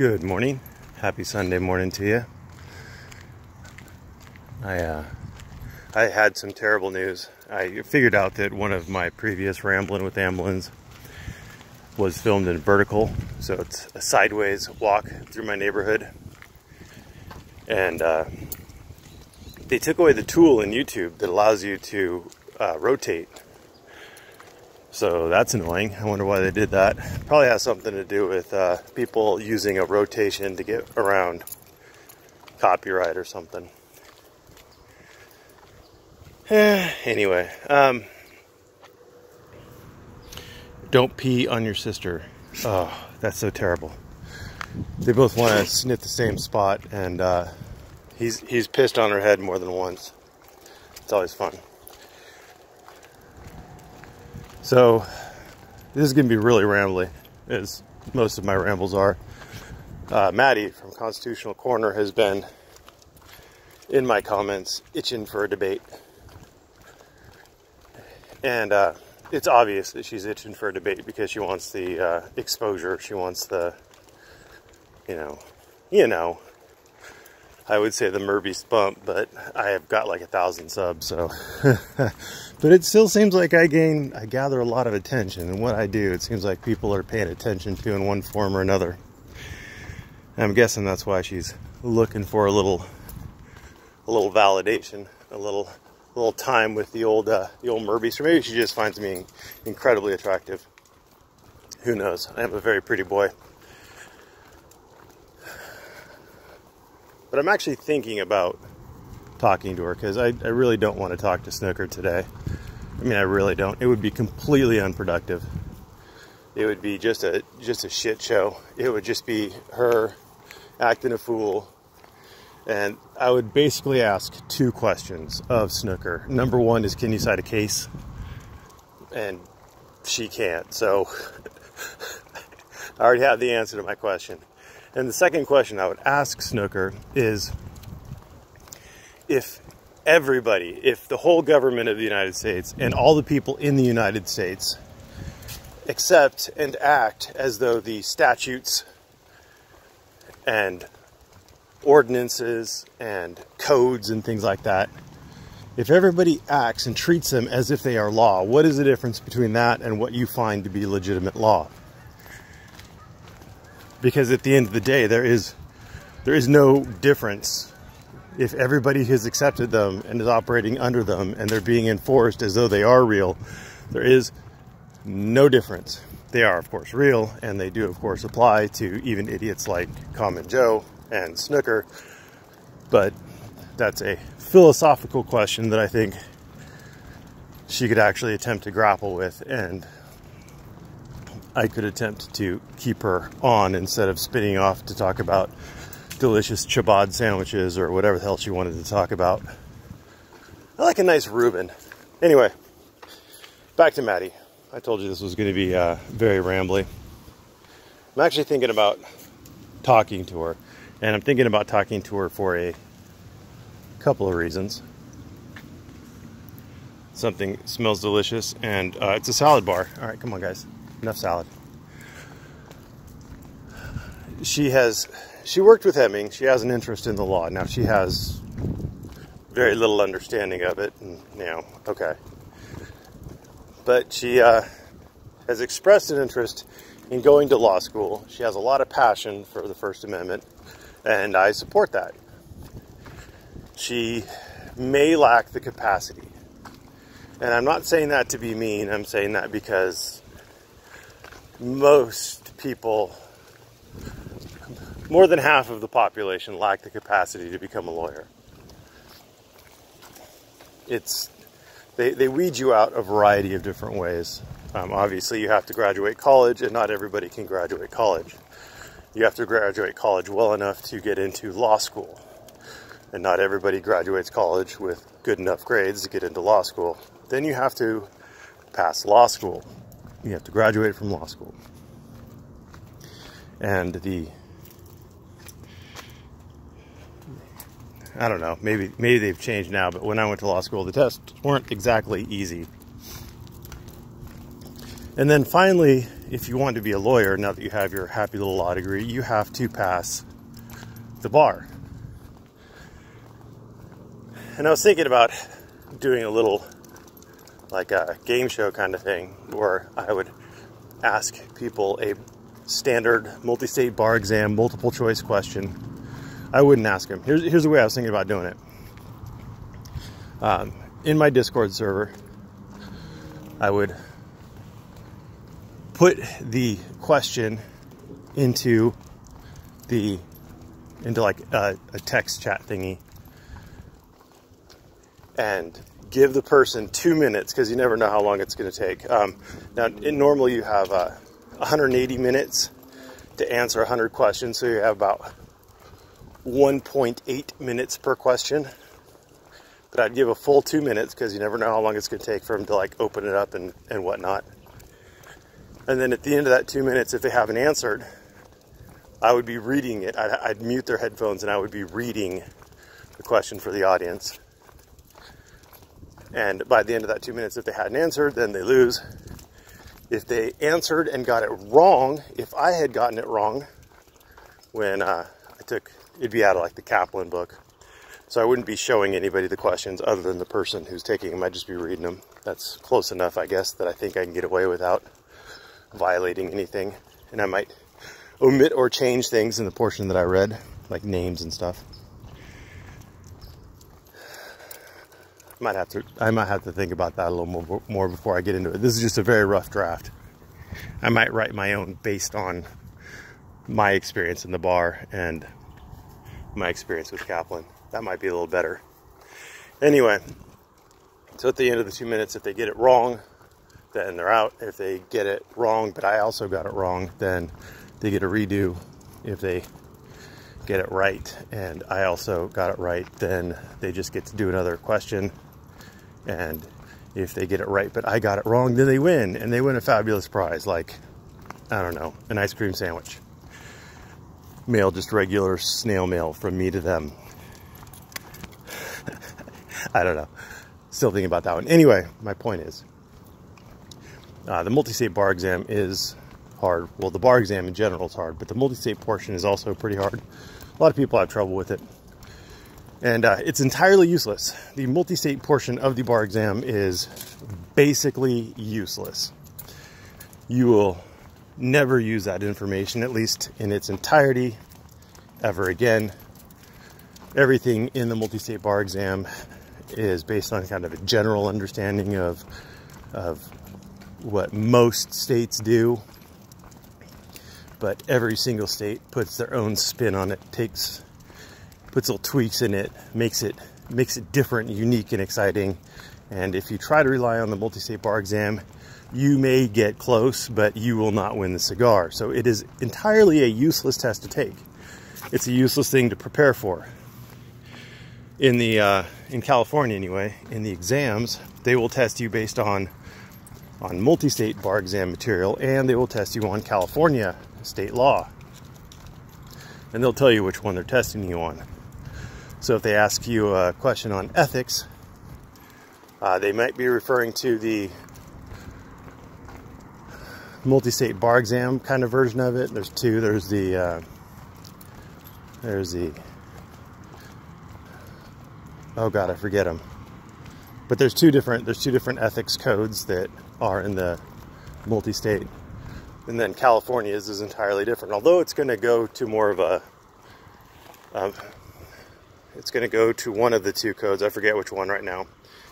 Good morning. Happy Sunday morning to you. I had some terrible news. I figured out that one of my previous Ramblin with Amblins was filmed in vertical, so it's a sideways walk through my neighborhood. And they took away the tool in YouTube that allows you to rotate. So that's annoying. I wonder why they did that. Probably has something to do with people using a rotation to get around copyright or something. Anyway, don't pee on your sister. Oh, that's so terrible. They both want to sniff the same spot, and he's pissed on her head more than once. It's always fun. So this is going to be really rambly, as most of my rambles are. Maddie from Constitutional Corner has been in my comments itching for a debate. And it's obvious that she's itching for a debate because she wants the exposure. She wants the, you know, I would say the Murby's bump, but I have got like 1,000 subs, so. But it still seems like I gather a lot of attention, and what I do, it seems like people are paying attention to in one form or another. And I'm guessing that's why she's looking for a little validation, a little time with the old Murby's, or maybe she just finds me incredibly attractive. Who knows? I am a very pretty boy. But I'm actually thinking about talking to her because I really don't want to talk to Snooker today. I mean, I really don't. It would be completely unproductive. It would be just a shit show. It would just be her acting a fool. And I would basically ask 2 questions of Snooker. Number 1 is, can you cite a case? And she can't. So I already have the answer to my question. And the second question I would ask Snooker is, if the whole government of the United States and all the people in the United States accept and act as though the statutes and ordinances and codes and things like that, if everybody acts and treats them as if they are law, what is the difference between that and what you find to be legitimate law? Because at the end of the day, there is no difference. If everybody has accepted them and is operating under them and they're being enforced as though they are real, there is no difference. They are, of course, real, and they do, of course, apply to even idiots like Common Joe and Snooker. But that's a philosophical question that I think she could actually attempt to grapple with, and I could attempt to keep her on instead of spinning off to talk about delicious chabad sandwiches or whatever the hell she wanted to talk about. I like a nice Reuben. Anyway, back to Maddie. I told you this was going to be very rambly. I'm actually thinking about talking to her, and I'm thinking about talking to her for a couple of reasons. Something smells delicious, and it's a salad bar. All right, come on, guys. Enough salad. She worked with Hemming. She has an interest in the law. Now, she has very little understanding of it, and, okay. But she has expressed an interest in going to law school. She has a lot of passion for the First Amendment, and I support that. She may lack the capacity. And I'm not saying that to be mean. I'm saying that because most people, more than half of the population, lack the capacity to become a lawyer. They weed you out a variety of different ways. Obviously, you have to graduate college, and not everybody can graduate college. You have to graduate college well enough to get into law school. And not everybody graduates college with good enough grades to get into law school. Then you have to pass law school. You have to graduate from law school. And I don't know, maybe they've changed now, but when I went to law school, the tests weren't exactly easy. And then finally, if you want to be a lawyer, now that you have your happy little law degree, you have to pass the bar. And I was thinking about doing a little, like a game show kind of thing, where I would ask people a standard multi-state bar exam, multiple choice question. I wouldn't ask them. Here's the way I was thinking about doing it. In my Discord server, I would put the question into like a text chat thingy, and give the person 2 minutes, because you never know how long it's going to take. Now, normally you have 180 minutes to answer 100 questions, so you have about 1.8 minutes per question. But I'd give a full 2 minutes, because you never know how long it's going to take for them to like open it up and whatnot. And then at the end of that 2 minutes, if they haven't answered, I would be reading it. I'd mute their headphones and I would be reading the question for the audience. And by the end of that 2 minutes, if they hadn't answered, then they lose. If they answered and got it wrong, if I had gotten it wrong when it'd be out of like the Amblin book. So I wouldn't be showing anybody the questions other than the person who's taking them. I'd just be reading them. That's close enough, I guess, that I think I can get away without violating anything. And I might omit or change things in the portion that I read, like names and stuff. I might have to think about that a little more before I get into it. This is just a very rough draft. I might write my own based on my experience in the bar and my experience with Amblin. That might be a little better. Anyway, so at the end of the 2 minutes, if they get it wrong, then they're out. If they get it wrong, but I also got it wrong, then they get a redo. If they get it right and I also got it right, then they just get to do another question. And if they get it right but I got it wrong, then they win, and they win a fabulous prize, like, I don't know, an ice cream sandwich. Mail, just regular snail mail from me to them. I don't know. Still thinking about that one. Anyway, my point is, the multi-state bar exam is hard. Well, the bar exam in general is hard, but the multi-state portion is also pretty hard. A lot of people have trouble with it. And it's entirely useless. The multi-state portion of the bar exam is basically useless. You will never use that information, at least in its entirety, ever again. Everything in the multi-state bar exam is based on kind of a general understanding of what most states do. But every single state puts their own spin on it, puts little tweaks in it, makes it different, unique, and exciting. And if you try to rely on the multi-state bar exam, you may get close, but you will not win the cigar. So it is entirely a useless test to take. It's a useless thing to prepare for. In California anyway, in the exams, they will test you based on multi-state bar exam material, and they will test you on California state law. And they'll tell you which one they're testing you on. So if they ask you a question on ethics, they might be referring to the multi-state bar exam kind of version of it. There's two. There's the oh god, I forget them. But there's two different ethics codes that are in the multi-state. And then California's is entirely different. Although it's going to go to more of a it's going to go to one of the two codes. I forget which one right now,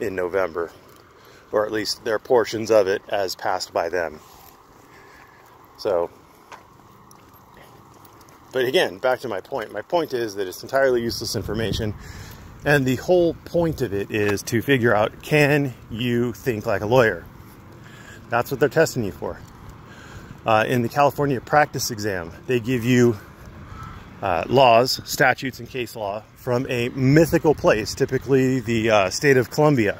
in November. Or at least there are portions of it as passed by them. So, but again, back to my point. My point is that it's entirely useless information. And the whole point of it is to figure out, can you think like a lawyer? That's what they're testing you for. In the California practice exam, they give you laws, statutes, and case law from a mythical place, typically the state of Columbia.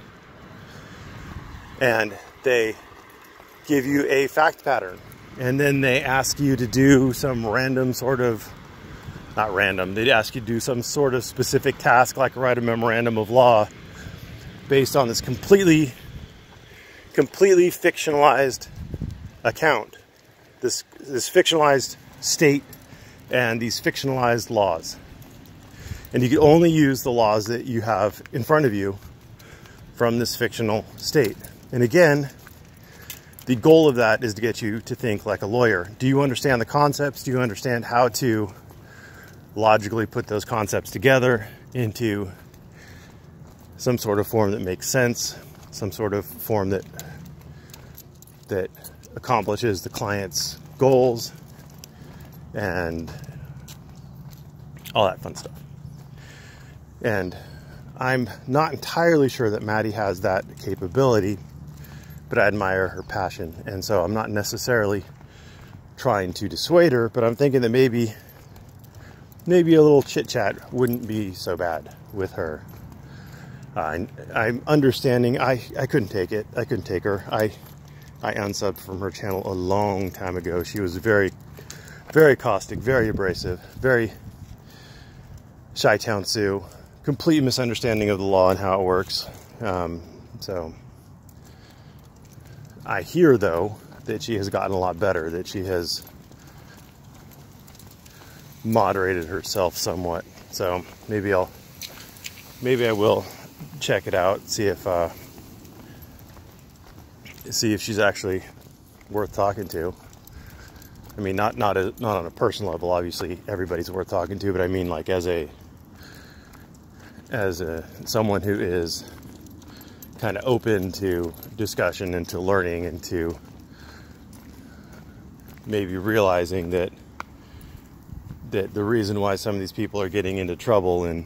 And they give you a fact pattern. And then they ask you to do some random sort of, not random, they'd ask you to do some sort of specific task, like write a memorandum of law based on this completely fictionalized account this fictionalized state and these fictionalized laws. And you can only use the laws that you have in front of you from this fictional state. And again, the goal of that is to get you to think like a lawyer. Do you understand the concepts? Do you understand how to logically put those concepts together into some sort of form that makes sense, some sort of form that accomplishes the client's goals and all that fun stuff? And I'm not entirely sure that Maddie has that capability, but I admire her passion. And so I'm not necessarily trying to dissuade her, but I'm thinking that maybe a little chit chat wouldn't be so bad with her. I'm understanding. I couldn't take it. I couldn't take her. I unsubbed from her channel a long time ago. She was very, very caustic, very abrasive, very Chi-Town Sue. Complete misunderstanding of the law and how it works. So I hear, though, that she has gotten a lot better, that she has moderated herself somewhat. So maybe I will check it out, see if she's actually worth talking to. I mean, not on a personal level. Obviously, everybody's worth talking to, but I mean, like as someone who is kind of open to discussion and to learning and to maybe realizing that the reason why some of these people are getting into trouble in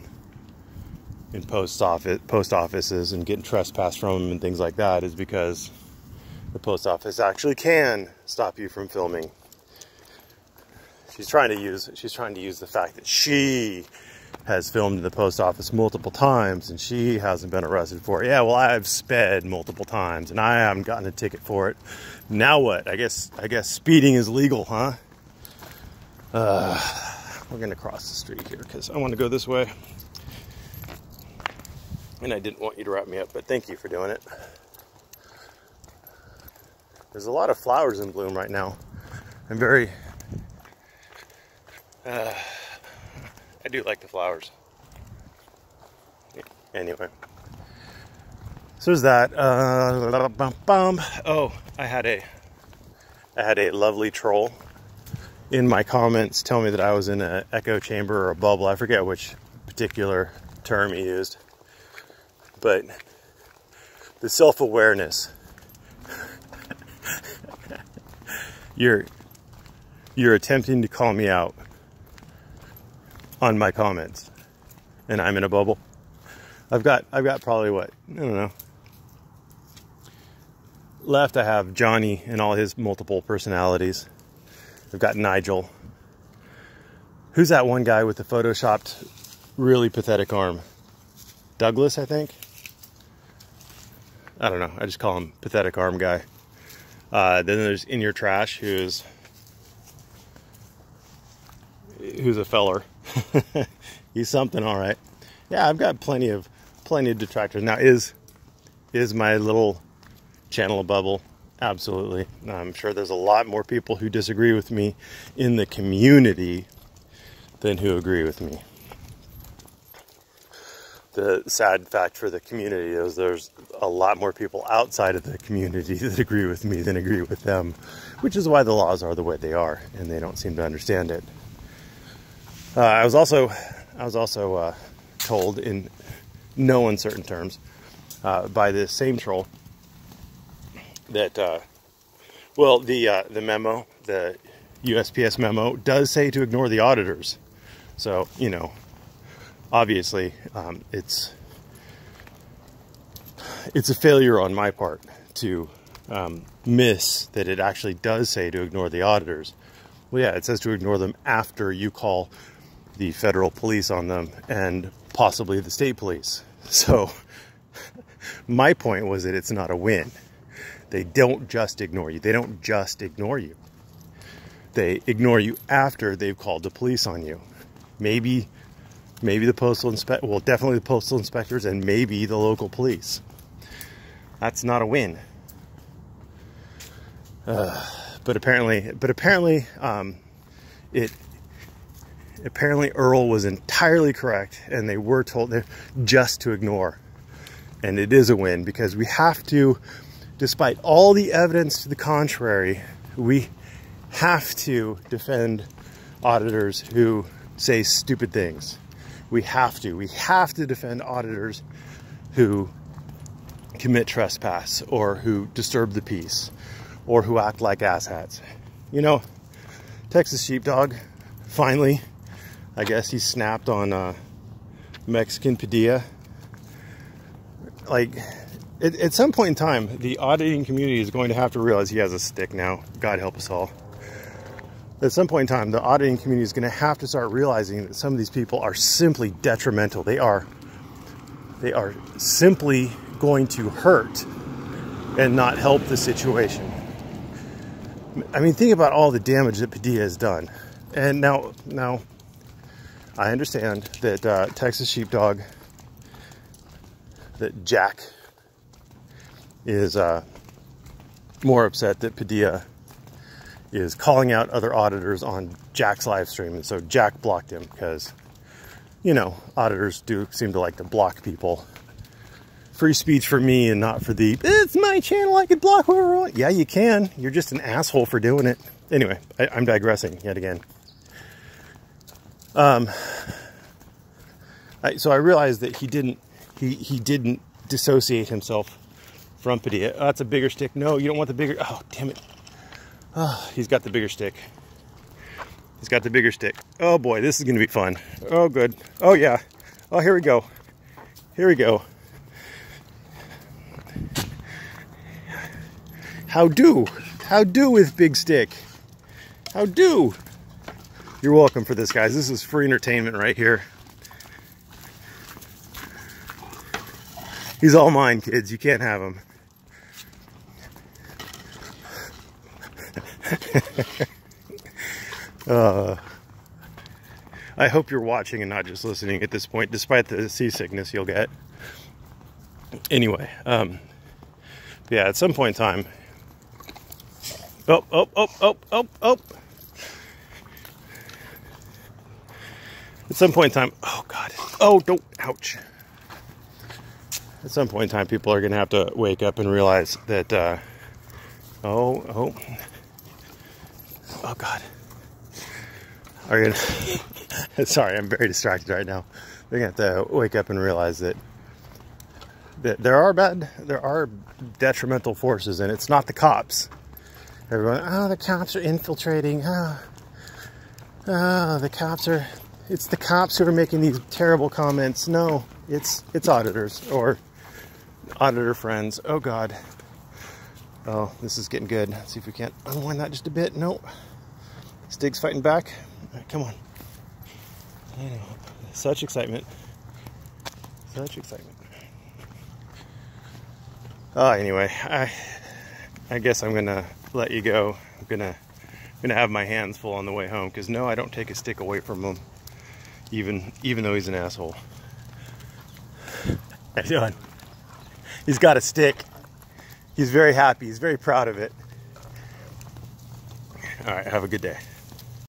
post offices and getting trespassed from them and things like that is because the post office actually can stop you from filming. She's trying to use the fact that she has filmed in the post office multiple times and she hasn't been arrested for it. Yeah, well, I've sped multiple times and I haven't gotten a ticket for it. Now what? I guess speeding is legal, huh? We're gonna cross the street here because I want to go this way. And I didn't want you to wrap me up, but thank you for doing it. There's a lot of flowers in bloom right now. I'm very I do like the flowers. Anyway, so there's that. Oh, I had a lovely troll in my comments tell me that I was in an echo chamber or a bubble. I forget which particular term he used, but the self-awareness. You're attempting to call me out on my comments, and I'm in a bubble. I've got probably what, I don't know. Left, I have Johnny and all his multiple personalities. I've got Nigel. Who's that one guy with the photoshopped, really pathetic arm? Douglas, I think. I don't know. I just call him pathetic arm guy. Then there's In Your Trash, who's a feller. He's something, all right. Yeah, I've got plenty of detractors. Now, is my little channel a bubble? Absolutely. I'm sure there's a lot more people who disagree with me in the community than who agree with me. The sad fact for the community is there's a lot more people outside of the community that agree with me than agree with them, which is why the laws are the way they are, and they don't seem to understand it. I was also told in no uncertain terms by this same troll that the memo, the USPS memo, does say to ignore the auditors. So, you know, obviously it's a failure on my part to miss that it actually does say to ignore the auditors. Well, yeah, it says to ignore them after you call the federal police on them and possibly the state police. So my point was that it's not a win. They don't just ignore you. They don't just ignore you. They ignore you after they've called the police on you. Maybe the postal inspector, well, definitely the postal inspectors, and maybe the local police. That's not a win. But apparently, apparently Earl was entirely correct, and they were told just to ignore. And it is a win, because we have to, despite all the evidence to the contrary, we have to defend auditors who say stupid things. We have to defend auditors who commit trespass, or who disturb the peace, or who act like asshats. You know, Texas Sheepdog, finally, I guess he snapped on Mexican Padilla. Like, at some point in time, the auditing community is going to have to realize he has a stick now. God help us all. At some point in time, the auditing community is going to have to start realizing that some of these people are simply detrimental. They are simply going to hurt and not help the situation. I mean, think about all the damage that Padilla has done. And now I understand that Texas Sheepdog, that Jack is more upset that Padilla is calling out other auditors on Jack's live stream. And so Jack blocked him because, you know, auditors do seem to like to block people. Free speech for me and not for the, it's my channel, I can block whoever I want. Yeah, you can. You're just an asshole for doing it. Anyway, I'm digressing yet again. So I realized that he didn't dissociate himself from Padilla. Oh, that's a bigger stick. No, you don't want the bigger. Oh, damn it. Oh, he's got the bigger stick. He's got the bigger stick. Oh boy, this is going to be fun. Oh, good. Oh yeah. Oh, here we go. Here we go. How do with big stick. How do. You're welcome for this, guys. This is free entertainment right here. He's all mine, kids. You can't have him. I hope you're watching and not just listening at this point, despite the seasickness you'll get. Anyway, yeah, at some point in time. Oh. At some point in time, oh God, oh, don't, ouch. At some point in time, people are going to have to wake up and realize that, oh God. Are you gonna, sorry, I'm very distracted right now. They're going to have to wake up and realize that there are detrimental forces, and it's not the cops. Everyone, oh, the cops are infiltrating. Oh, the cops are, it's the cops who are making these terrible comments. No, it's auditors or auditor friends. Oh God. Oh, this is getting good. Let's see if we can't unwind that just a bit. Nope. Stig's fighting back. All right, come on. I know. Such excitement. Such excitement. Oh, anyway, I guess I'm gonna let you go. I'm gonna have my hands full on the way home, because no, I don't take a stick away from him, even though he's an asshole. How you doing? He's got a stick. He's very happy. He's very proud of it. All right, have a good day.